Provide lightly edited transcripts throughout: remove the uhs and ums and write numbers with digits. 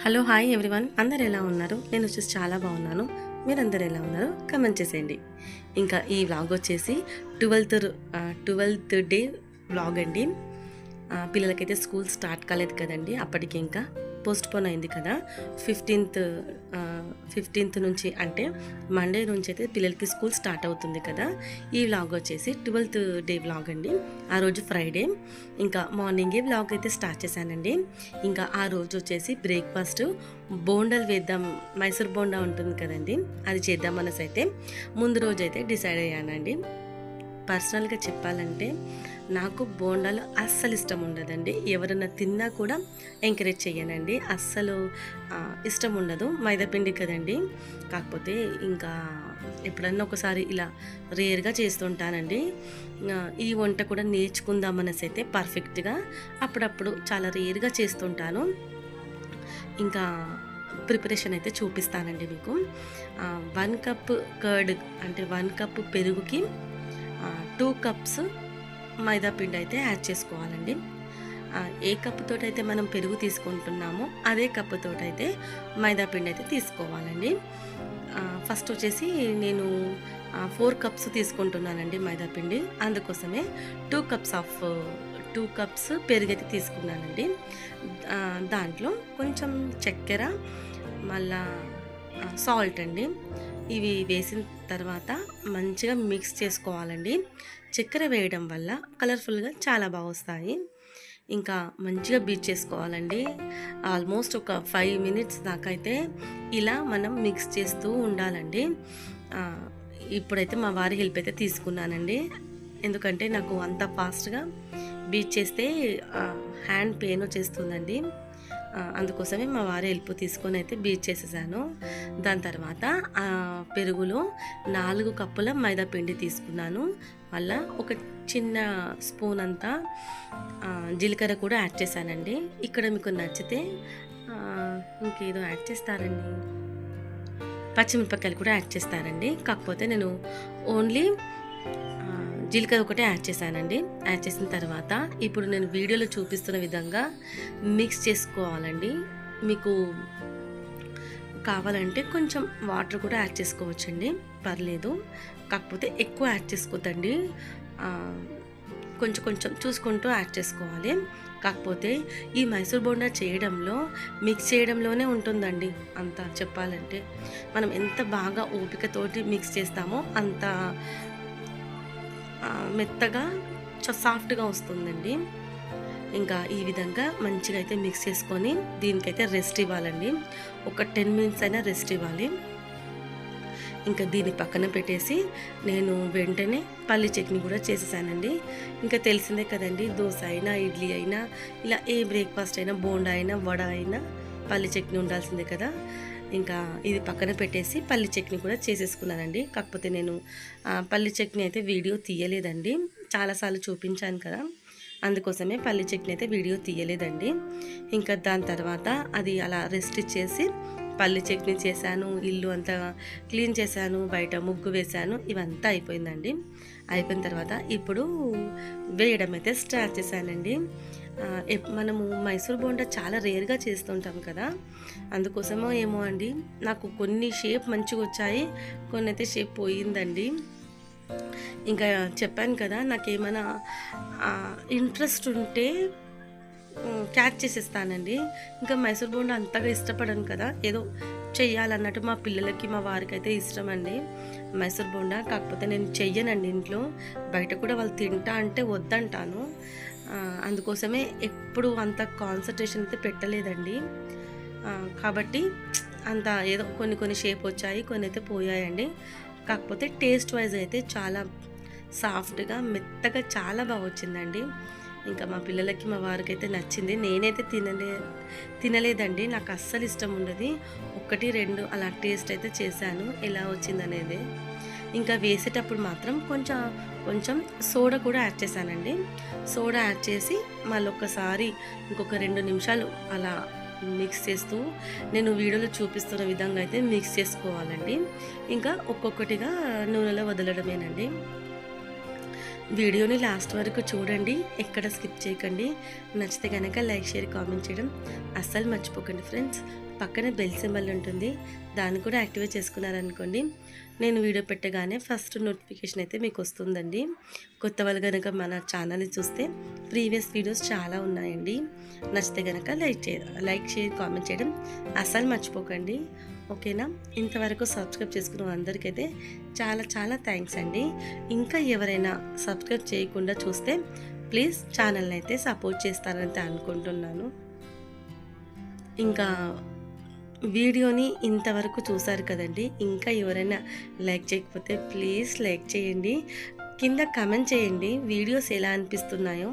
Hello hi everyone, అందరు ఎలా ఉన్నారు? నేను వచ్చేసి చాలా బాగున్నాను. మీరందరూ ఎలా ఉన్నారు కమెంట్ చేసేయండి. ఇంకా ఈ వ్లాగ్ వచ్చేసి 12th డే వ్లాగ్ అండి. పిల్లలకైతే స్కూల్ స్టార్ట్ కాలేదు కదండి, అప్పటికి ఇంకా పోస్ట్పోన్ అయింది కదా. 15th నుంచి అంటే మండే నుంచి అయితే పిల్లలకి స్కూల్ స్టార్ట్ అవుతుంది కదా. ఈ వ్లాగ్ వచ్చేసి 12th డే వ్లాగ్ అండి. ఆ రోజు ఫ్రైడే, ఇంకా మార్నింగే వ్లాగ్ అయితే స్టార్ట్ చేశానండి. ఇంకా ఆ రోజు వచ్చేసి బ్రేక్ఫాస్ట్ బోండాలు వేద్దాం, మైసూర్ బోండా ఉంటుంది కదండి, అది చేద్దాం అనేసి అయితే ముందు రోజు అయితే డిసైడ్ అయ్యానండి. పర్సనల్గా చెప్పాలంటే నాకు బోండాలు అస్సలు ఇష్టం ఉండదండి. ఎవరైనా తిన్నా కూడా ఎంకరేజ్ చేయనండి, అస్సలు ఇష్టం ఉండదు. మైదాపిండి కదండి. కాకపోతే ఇంకా ఎప్పుడన్నా ఒకసారి ఇలా రేర్గా చేస్తుంటానండి. ఈ వంట కూడా నేర్చుకుందామనేసి అయితే పర్ఫెక్ట్గా అప్పుడప్పుడు చాలా రేర్గా చేస్తుంటాను. ఇంకా ప్రిపరేషన్ అయితే చూపిస్తానండి మీకు. 1 కప్ కర్డ్ అంటే 1 కప్ పెరుగుకి 2 కప్స్ మైదా పిండి అయితే యాడ్ చేసుకోవాలండి. ఏ కప్పుతో అయితే మనం పెరుగు తీసుకుంటున్నామో అదే కప్పుతో అయితే మైదా పిండి అయితే తీసుకోవాలండి. ఫస్ట్ వచ్చేసి నేను 4 కప్స్ తీసుకుంటున్నానండి మైదా పిండి, అందుకోసమే 2 కప్స్ పెరుగు అయితే తీసుకున్నానండి. దాంట్లో కొంచెం చక్కెర, మళ్ళా సాల్ట్ అండి, ఇవి వేసిన తర్వాత మంచిగా మిక్స్ చేసుకోవాలండి. చక్కెర వేయడం వల్ల కలర్ఫుల్గా చాలా బాగా వస్తాయి. ఇంకా మంచిగా బీట్ చేసుకోవాలండి. ఆల్మోస్ట్ ఒక 5 మినిట్స్ దాకా అయితే ఇలా మనం మిక్స్ చేస్తూ ఉండాలండి. ఇప్పుడైతే మా వారి హెల్ప్ అయితే తీసుకున్నానండి, ఎందుకంటే నాకు అంత ఫాస్ట్గా బీట్ చేస్తే హ్యాండ్ పెయిన్ వచ్చేస్తుందండి. అందుకోసమే మా వారి హెల్ప్ తీసుకొని అయితే బీట్ చేసేసాను. దాని తర్వాత పెరుగులో 4 కప్పుల మైదా పిండి తీసుకున్నాను. మళ్ళీ ఒక చిన్న స్పూన్ అంతా జీలకర్ర కూడా యాడ్ చేశానండి. ఇక్కడ మీకు నచ్చితే ఇంకేదో యాడ్ చేస్తారండి, పచ్చిమిరపకాయలు కూడా యాడ్ చేస్తారండి. కాకపోతే నేను ఓన్లీ జీలకర్ర ఒకటే యాడ్ చేశానండి. యాడ్ చేసిన తర్వాత ఇప్పుడు నేను వీడియోలో చూపిస్తున్న విధంగా మిక్స్ చేసుకోవాలండి. మీకు కావాలంటే కొంచెం వాటర్ కూడా యాడ్ చేసుకోవచ్చండి, పర్లేదు. కాకపోతే ఎక్కువ యాడ్ చేసుకోవద్దండి, కొంచెం కొంచెం చూసుకుంటూ యాడ్ చేసుకోవాలి. కాకపోతే ఈ మైసూర్ బోండా చేయడంలో మిక్స్ చేయడంలోనే ఉంటుందండి అంతా. చెప్పాలంటే మనం ఎంత బాగా ఓపికతోటి మిక్స్ చేస్తామో అంత మెత్తగా సాఫ్ట్గా వస్తుందండి. ఇంకా ఈ విధంగా మంచిగా అయితే మిక్స్ చేసుకొని దీనికైతే రెస్ట్ ఇవ్వాలండి. ఒక 10 మినిట్స్ అయినా రెస్ట్ ఇవ్వాలి. ఇంకా దీన్ని పక్కన పెట్టేసి నేను వెంటనే పల్లి చట్నీ కూడా చేసేసానండి. ఇంకా తెలిసిందే కదండి, దోశ అయినా ఇడ్లీ అయినా ఇలా ఏ బ్రేక్ఫాస్ట్ అయినా బోండా అయినా వడ అయినా పల్లి చట్నీ ఉండాల్సిందే కదా. ఇంకా ఇది పక్కన పెట్టేసి పల్లి చట్నీ కూడా చేసేసుకున్నానండి. కాకపోతే నేను పల్లి చట్నీ అయితే వీడియో తీయలేదండి, చాలాసార్లు చూపించాను కదా, అందుకోసమే పల్లి చట్నీ అయితే వీడియో తీయలేదండి. ఇంకా దాని తర్వాత అది అలా రెస్ట్ ఇచ్చేసి పల్లి చట్నీ చేశాను, ఇల్లు అంతా క్లీన్ చేశాను, బయట ముగ్గు వేశాను, ఇవంతా అయిపోయిందండి. అయిపోయిన తర్వాత ఇప్పుడు వేయడం అయితే స్టార్ట్ చేశానండి. మనము మైసూర్ బోండా చాలా రేర్గా చేస్తుంటాం కదా, అందుకోసమో ఏమో అండి, నాకు కొన్ని షేప్ మంచిగా వచ్చాయి, కొన్ని అయితే షేప్ పోయిందండి. ఇంకా చెప్పాను కదా, నాకేమైనా ఇంట్రెస్ట్ ఉంటే క్యాచ్ చేసేస్తానండి. ఇంకా మైసూర్ బోండా అంతగా ఇష్టపడను కదా, ఏదో చెయ్యాలన్నట్టు. మా పిల్లలకి మా వారికి అయితే ఇష్టం అండి మైసూర్ బోండా. కాకపోతే నేను చెయ్యనండి ఇంట్లో, బయట కూడా వాళ్ళు తింటా అంటే వద్దంటాను. అందుకోసమే ఎప్పుడు అంత కాన్సన్ట్రేషన్ అయితే పెట్టలేదండి. కాబట్టి అంత ఏదో కొన్ని షేప్ వచ్చాయి, కొన్ని అయితే పోయాయండి. కాకపోతే టేస్ట్ వైజ్ అయితే చాలా సాఫ్ట్గా మెత్తగా చాలా బాగా వచ్చిందండి. ఇంకా మా పిల్లలకి మా వారికి అయితే నచ్చింది. నేనైతే తినలేదండి, నాకు అస్సలు ఇష్టం ఉండదు. 1, 2 అలా టేస్ట్ అయితే చేశాను, ఎలా వచ్చిందనేది. ఇంకా వేసేటప్పుడు మాత్రం కొంచెం సోడా కూడా యాడ్ చేశానండి. సోడా యాడ్ చేసి మళ్ళీ ఒకసారి ఇంకొక 2 నిమిషాలు అలా మిక్స్ చేస్తూ నేను వీడియోలో చూపిస్తున్న విధంగా అయితే మిక్స్ చేసుకోవాలండి. ఇంకా ఒక్కొక్కటిగా నూనెలో వదలడమేనండి. వీడియోని లాస్ట్ వరకు చూడండి, ఎక్కడ స్కిప్ చేయకండి. నచ్చితే కనుక లైక్, షేర్, కామెంట్ చేయడం అస్సలు మర్చిపోకండి ఫ్రెండ్స్. పక్కనే బెల్ సింబల్ ఉంటుంది, దాన్ని కూడా యాక్టివేట్ చేసుకున్నారనుకోండి నేను వీడియో పెట్టగానే ఫస్ట్ నోటిఫికేషన్ అయితే మీకు వస్తుందండి. కొత్త వాళ్ళు కనుక మన ఛానల్ని చూస్తే ప్రీవియస్ వీడియోస్ చాలా ఉన్నాయండి. నచ్చితే కనుక లైక్ షేర్ కామెంట్ చేయడం అస్సలు మర్చిపోకండి. ఓకేనా? ఇంతవరకు సబ్స్క్రైబ్ చేసుకున్న అందరికైతే చాలా చాలా థ్యాంక్స్ అండి. ఇంకా ఎవరైనా సబ్స్క్రైబ్ చేయకుండా చూస్తే ప్లీజ్ ఛానల్ని అయితే సపోర్ట్ చేస్తారని అనుకుంటున్నాను. ఇంకా వీడియోని ఇంతవరకు చూసారు కదండి, ఇంకా ఎవరైనా లైక్ చేయకపోతే ప్లీజ్ లైక్ చేయండి, కింద కమెంట్ చేయండి వీడియోస్ ఎలా అనిపిస్తున్నాయో.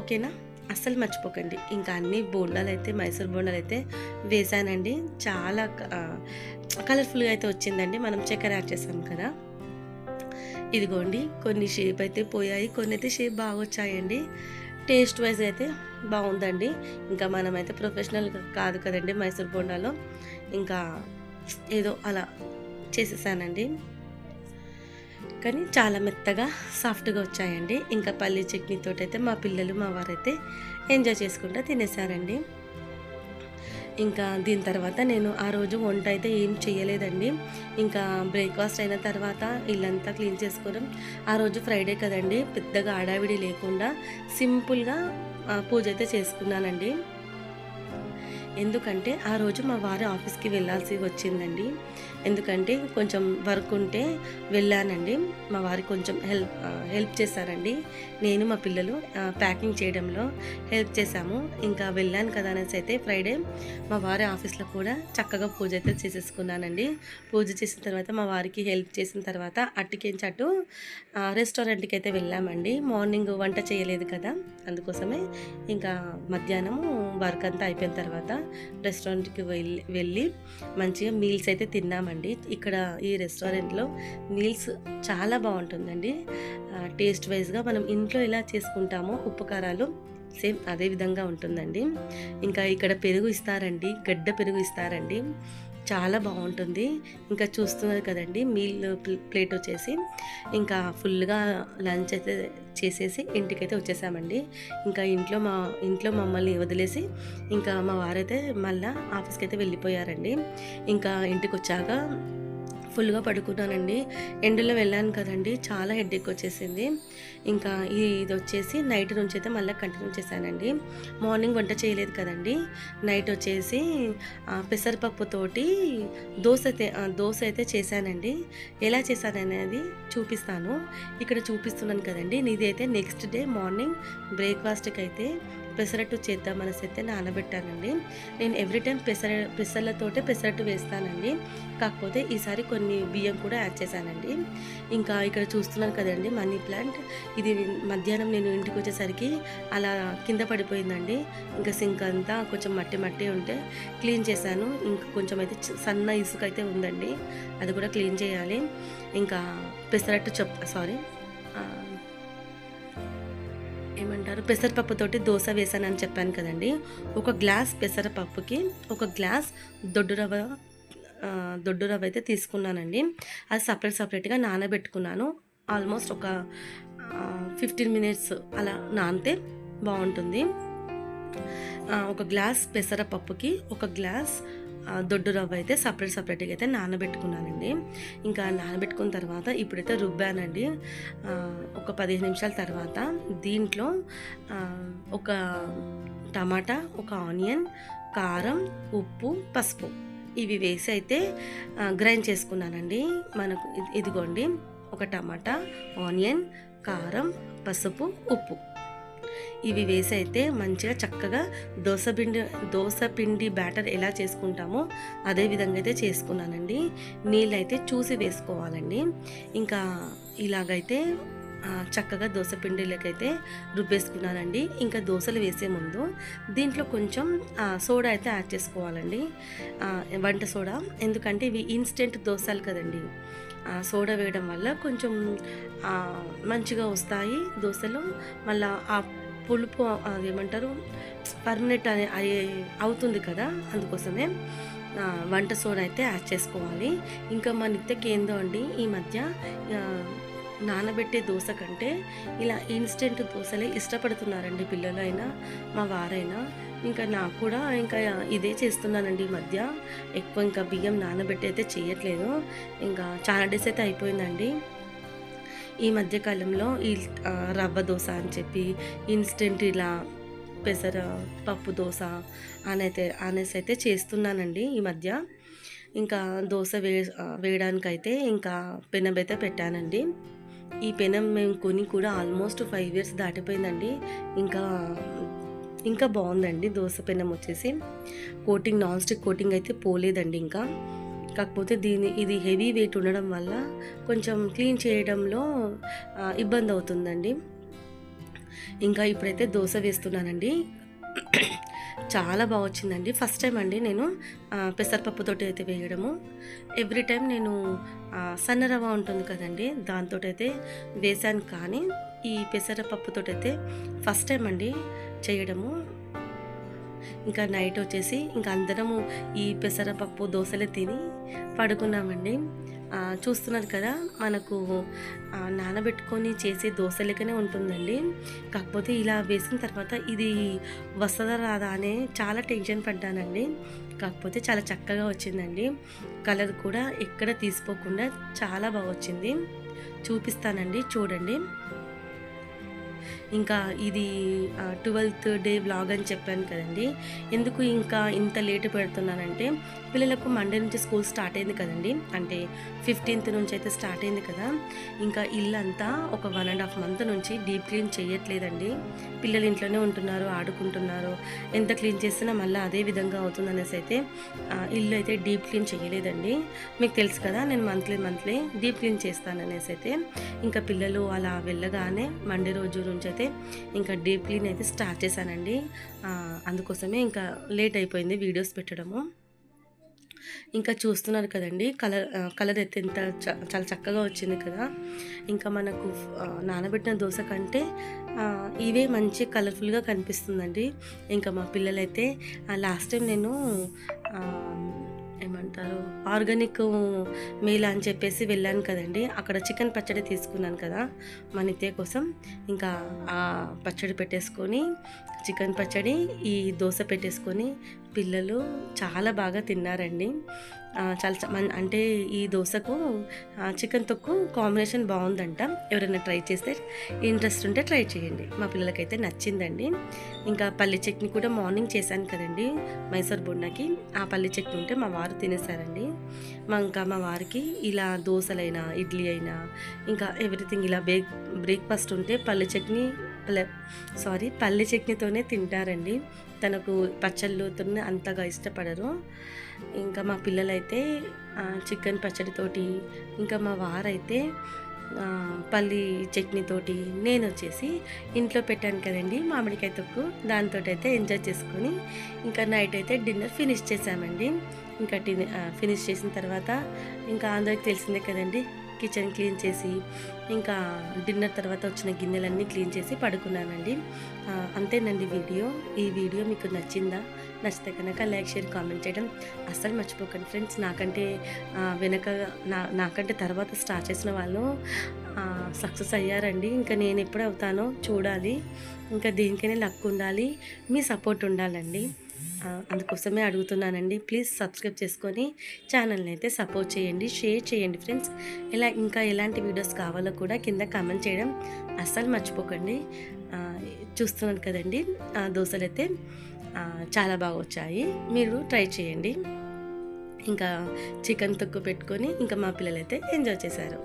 ఓకేనా? అస్సలు మర్చిపోకండి. ఇంకా అన్ని బోండాలు అయితే మైసూర్ బోండాలు అయితే వేసానండి. చాలా కలర్ఫుల్గా అయితే వచ్చిందండి. మనం చక్కెర యాడ్ చేసాం కదా. ఇదిగోండి, కొన్ని షేప్ అయితే పోయాయి, కొన్ని అయితే షేప్ బాగా వచ్చాయండి. టేస్ట్ వైజ్ అయితే బాగుందండి. ఇంకా మనమైతే ప్రొఫెషనల్ కాదు కదండి మైసూర్ బోండాలో, ఇంకా ఏదో అలా చేసేసానండి. కానీ చాలా మెత్తగా సాఫ్ట్గా వచ్చాయండి. ఇంకా పల్లీ చట్నీతో అయితే మా పిల్లలు మా వారైతే ఎంజాయ్ చేసుకుంటూ తినేసారండి. ఇంకా దీని తర్వాత నేను ఆ రోజు వంట అయితే ఏం చేయలేదండి. ఇంకా బ్రేక్ఫాస్ట్ అయిన తర్వాత ఇల్లంతా క్లీన్ చేసుకోవడం, ఆ రోజు ఫ్రైడే కదండి, పెద్దగా హడావిడి లేకుండా సింపుల్గా పూజ అయితే చేసుకున్నానండి. ఎందుకంటే ఆ రోజు మా వారి ఆఫీస్కి వెళ్ళాల్సి వచ్చిందండి. ఎందుకంటే కొంచెం వర్క్ ఉంటే వెళ్ళానండి. మా వారి కొంచెం హెల్ప్ చేశారండి. నేను మా పిల్లలు ప్యాకింగ్ చేయడంలో హెల్ప్ చేశాము. ఇంకా వెళ్ళాను కదా అనేసి అయితే ఫ్రైడే మా వారి ఆఫీస్లో కూడా చక్కగా పూజ అయితే చేసేసుకున్నానండి. పూజ చేసిన తర్వాత మా వారికి హెల్ప్ చేసిన తర్వాత అటు రెస్టారెంట్కి అయితే వెళ్ళామండి. మార్నింగ్ వంట చేయలేదు కదా, అందుకోసమే ఇంకా మధ్యాహ్నము వర్క్ అంతా అయిపోయిన తర్వాత రెస్టారెంట్కి వెళ్ళి మంచిగా మీల్స్ అయితే తిన్నామండి. ఇక్కడ ఈ రెస్టారెంట్లో మీల్స్ చాలా బాగుంటుందండి. టేస్ట్ వైజ్గా మనం ఇంట్లో ఎలా చేసుకుంటామో ఉప్పు కారాలు సేమ్ అదే విధంగా ఉంటుందండి. ఇంకా ఇక్కడ పెరుగు ఇస్తారండి, గడ్డ పెరుగు ఇస్తారండి, చాలా బాగుంటుంది. ఇంకా చూస్తున్నారు కదండి, మీల్ ప్లేట్ వచ్చేసి ఇంకా ఫుల్గా లంచ్ అయితే చేసేసి ఇంటికైతే వచ్చేసామండి. ఇంకా ఇంట్లో మమ్మల్ని వదిలేసి ఇంకా మా వారైతే మళ్ళీ ఆఫీస్కి అయితే వెళ్ళిపోయారండి. ఇంకా ఇంటికి వచ్చాక ఫుల్గా పడుకున్నానండి. ఎండలో వెళ్ళాను కదండి, చాలా హెడేక్ వచ్చేసింది. ఇంకా ఇది వచ్చేసి నైట్ నుంచి అయితే మళ్ళీ కంటిన్యూ చేశానండి. మార్నింగ్ వంట చేయలేదు కదండి, నైట్ వచ్చేసి పెసరపప్పుతోటి దోశ అయితే చేశానండి. ఎలా చేశాననేది చూపిస్తాను. ఇక్కడ చూపిస్తున్నాను కదండి, ఇది అయితే నెక్స్ట్ డే మార్నింగ్ బ్రేక్ఫాస్ట్కి అయితే పెసరట్టు చేద్దామనేసి అయితే నానబెట్టానండి. నేను ఎవ్రీ టైం పెసరట్టు వేస్తానండి, కాకపోతే ఈసారి కొన్ని బియ్యం కూడా యాడ్ చేశానండి. ఇంకా ఇక్కడ చూస్తున్నాను కదండి మనీ ప్లాంట్, ఇది మధ్యాహ్నం నేను ఇంటికి వచ్చేసరికి అలా కింద పడిపోయిందండి. ఇంకా సింక్ అంతా కొంచెం మట్టి ఉంటే క్లీన్ చేశాను. ఇంకా కొంచెం అయితే సన్న ఇసుక అయితే ఉందండి, అది కూడా క్లీన్ చేయాలి. ఇంకా పెసరపప్పుతోటి దోశ వేసానని చెప్పాను కదండి. ఒక గ్లాస్ పెసరపప్పుకి ఒక గ్లాస్ దొడ్డు రవ్వ అయితే తీసుకున్నానండి. అది సపరేట్గా నానబెట్టుకున్నాను. ఆల్మోస్ట్ ఒక 15 minutes అలా నానితే బాగుంటుంది. ఒక గ్లాస్ పెసరపప్పుకి ఒక గ్లాస్ దొడ్డు రవ్వ అయితే సపరేట్గా అయితే నానబెట్టుకున్నానండి. ఇంకా నానబెట్టుకున్న తర్వాత ఇప్పుడైతే రుబ్బానండి. ఒక 15 నిమిషాల తర్వాత దీంట్లో ఒక టమాటా, ఒక ఆనియన్, కారం, ఉప్పు, పసుపు ఇవి వేసి అయితే గ్రైండ్ చేసుకున్నానండి. మనకు ఇదిగోండి, ఒక టమాటా, ఆనియన్, కారం, పసుపు, ఉప్పు ఇవి వేసి అయితే మంచిగా చక్కగా దోశ పిండి బ్యాటర్ ఎలా చేసుకుంటామో అదే విధంగా అయితే చేసుకున్నానండి. నీళ్ళు అయితే చూసి వేసుకోవాలండి. ఇంకా ఇలాగైతే చక్కగా దోశ పిండిలకైతే రుబ్బేసుకున్నానండి. ఇంకా దోశలు వేసే ముందు దీంట్లో కొంచెం సోడా అయితే యాడ్ చేసుకోవాలండి, వంట సోడా. ఎందుకంటే ఇవి ఇన్స్టెంట్ దోశలు కదండి, సోడా వేయడం వల్ల కొంచెం మంచిగా వస్తాయి దోశలు. మళ్ళీ ఆ పులుపు అదేమంటారు పర్మనెంట్ అవుతుంది కదా, అందుకోసమే వంట సోడా అయితే యాడ్ చేసుకోవాలి. ఇంకా మా నిత్యకి ఏందో అండి, ఈ మధ్య నానబెట్టే దోశ కంటే ఇలా ఇన్స్టెంట్ దోశలే ఇష్టపడుతున్నారండి పిల్లలైనా మా వారైనా. ఇంకా నాకు కూడా ఇంకా ఇదే చేస్తున్నానండి ఈ మధ్య. ఎక్కువ ఇంకా బియ్యం నానబెట్టి అయితే చేయట్లేదు. ఇంకా చాలా డేస్ అయితే అయిపోయిందండి. ఈ మధ్య కాలంలో రవ్వ దోశ అని చెప్పి ఇన్స్టెంట్ ఇలా పెసర పప్పు దోశ అనేసి అయితే చేస్తున్నానండి ఈ మధ్య. ఇంకా దోశ వేయడానికైతే ఇంకా పెనం అయితే పెట్టానండి. ఈ పెనం మేము కొని కూడా ఆల్మోస్ట్ 5 ఇయర్స్ దాటిపోయిందండి. ఇంకా ఇంకా బాగుందండి దోశ పెనం వచ్చేసి. కోటింగ్ నాన్ స్టిక్ కోటింగ్ అయితే పోలేదండి ఇంకా. కాకపోతే ఇది హెవీ వెయిట్ ఉండడం వల్ల కొంచెం క్లీన్ చేయడంలో ఇబ్బంది అవుతుందండి. ఇంకా ఇప్పుడైతే దోశ వేస్తున్నానండి. చాలా బాగా వచ్చిందండి. ఫస్ట్ టైం అండి నేను పెసరపప్పుతోటి అయితే వేయడము. ఎవ్రీ టైం నేను సన్న రవ్వ ఉంటుంది కదండి, దాంతో అయితే వేసాను. కానీ ఈ పెసరపప్పుతోటైతే ఫస్ట్ టైం అండి చేయడము. ఇంకా నైట్ వచ్చేసి ఇంకా అందరము ఈ పెసరపప్పు దోశలే తిని పడుకున్నామండి. చూస్తున్నారు కదా, మనకు నానబెట్టుకొని చేసే దోశ లెక్కనే ఉంటుందండి. కాకపోతే ఇలా వేసిన తర్వాత ఇది వస్తుందా రాదా అనే చాలా టెన్షన్ పడ్డానండి. కాకపోతే చాలా చక్కగా వచ్చిందండి. కలర్ కూడా ఎక్కడ తీసిపోకుండా చాలా బాగా వచ్చింది. చూపిస్తానండి, చూడండి. ఇంకా ఇది 12th డే వ్లాగ్ అని చెప్పాను కదండి. ఎందుకు ఇంకా ఇంత లేట్ పెడుతున్నానంటే, పిల్లలకు మండే నుంచి స్కూల్ స్టార్ట్ అయింది కదండి. అంటే 15th నుంచి అయితే స్టార్ట్ అయింది కదా. ఇంకా ఇల్లంతా ఒక 1.5 month నుంచి డీప్ క్లీన్ చేయట్లేదండి. పిల్లలు ఇంట్లోనే ఉంటున్నారు, ఆడుకుంటున్నారు. ఎంత క్లీన్ చేసినా మళ్ళీ అదే విధంగా అవుతుందనేసి అయితే ఇల్లు అయితే డీప్ క్లీన్ చేయలేదండి. మీకు తెలుసు కదా, నేను మంత్లీ డీప్ క్లీన్ చేస్తాననేసి అయితే. ఇంకా పిల్లలు అలా వెళ్ళగానే మండే రోజు నుంచి అయితే ఇంకా డీప్ క్లీన్ అయితే స్టార్ట్ చేశానండి. అందుకోసమే ఇంకా లేట్ అయిపోయింది వీడియోస్ పెట్టడము. ఇంకా చూస్తున్నారు కదండి, కలర్ అయితే ఎంత చాలా చక్కగా వచ్చింది కదా. ఇంకా మనకు నానబెట్టిన దోశ కంటే ఇవే మంచి కలర్ఫుల్గా కనిపిస్తుందండి. ఇంకా మా పిల్లలైతే లాస్ట్ టైం నేను ఏమంటారు ఆర్గానిక్ మీల్ అని చెప్పేసి వెళ్ళాను కదండి. అక్కడ చికెన్ పచ్చడి తీసుకున్నాను కదా మా నిత్య కోసం. ఇంకా ఆ పచ్చడి పెట్టేసుకొని, చికెన్ పచ్చడి, ఈ దోశ పెట్టేసుకొని పిల్లలు చాలా బాగా తిన్నారండి. చాలా అంటే ఈ దోశకు చికెన్ తొక్కు కాంబినేషన్ బాగుందంట. ఎవరైనా ట్రై చేస్తే, ఇంట్రెస్ట్ ఉంటే ట్రై చేయండి. మా పిల్లలకైతే నచ్చిందండి. ఇంకా పల్లి చట్నీ కూడా మార్నింగ్ చేశాను కదండి మైసూర్ బొండాకి. ఆ పల్లి చట్నీ ఉంటే మా వారు తినేసారండి. ఇంకా మా వారికి ఇలా దోశలైనా ఇడ్లీ అయినా ఇంకా ఎవ్రీథింగ్ ఇలా బ్రేక్ఫాస్ట్ ఉంటే పల్లి చట్నీతోనే తింటారండి. తనకు పచ్చళ్ళతో అంతగా ఇష్టపడరు. ఇంకా మా పిల్లలైతే చికెన్ పచ్చడితోటి, ఇంకా మా వారైతే పల్లి చట్నీతోటి, నేను వచ్చేసి ఇంట్లో పెట్టాను కదండి మామిడికాయ తొక్కు, దాంతో అయితే ఎంజాయ్ చేసుకొని ఇంకా నైట్ అయితే డిన్నర్ ఫినిష్ చేసామండి. ఇంకా ఫినిష్ చేసిన తర్వాత ఇంకా అందరికి తెలిసిందే కదండి, కిచెన్ క్లీన్ చేసి ఇంకా డిన్నర్ తర్వాత వచ్చిన గిన్నెలన్నీ క్లీన్ చేసి పడుకున్నానండి. అంతేనండి వీడియో. ఈ వీడియో మీకు నచ్చిందా? నచ్చితే కనుక లైక్, షేర్, కామెంట్ చేయడం అస్సలు మర్చిపోకండి ఫ్రెండ్స్. నాకంటే తర్వాత స్టార్ట్ చేసిన వాళ్ళు సక్సెస్ అయ్యారండి. ఇంకా నేను ఎప్పుడు అవుతానో చూడాలి. ఇంకా దీనికైనా లక్ ఉండాలి, మీ సపోర్ట్ ఉండాలండి. అందుకోసమే అడుగుతున్నానండి. ప్లీజ్ సబ్స్క్రైబ్ చేసుకొని ఛానల్ని అయితే సపోర్ట్ చేయండి, షేర్ చేయండి ఫ్రెండ్స్. ఇంకా ఎలాంటి వీడియోస్ కావాలో కూడా కింద కామెంట్ చేయడం అస్సలు మర్చిపోకండి. చూస్తున్నాను కదండి, దోశలు అయితే చాలా బాగా వచ్చాయి. మీరు ట్రై చేయండి. ఇంకా చికెన్ తొక్కు పెట్టుకొని ఇంకా మా పిల్లలైతే ఎంజాయ్ చేశారు.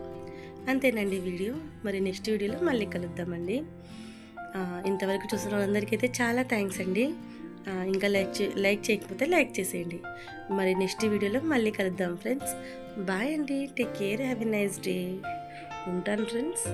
అంతేనండి వీడియో. మరి నెక్స్ట్ వీడియోలో మళ్ళీ కలుద్దామండి. ఇంతవరకు చూసిన వాళ్ళందరికీ అయితే చాలా థ్యాంక్స్ అండి. ఇంకా లైక్ చేయకపోతే లైక్ చేసేయండి. మరి నెక్స్ట్ వీడియోలో మళ్ళీ కలుద్దాం ఫ్రెండ్స్. బాయ్ అండి. Take care. Have a nice day. ఉంటాను ఫ్రెండ్స్.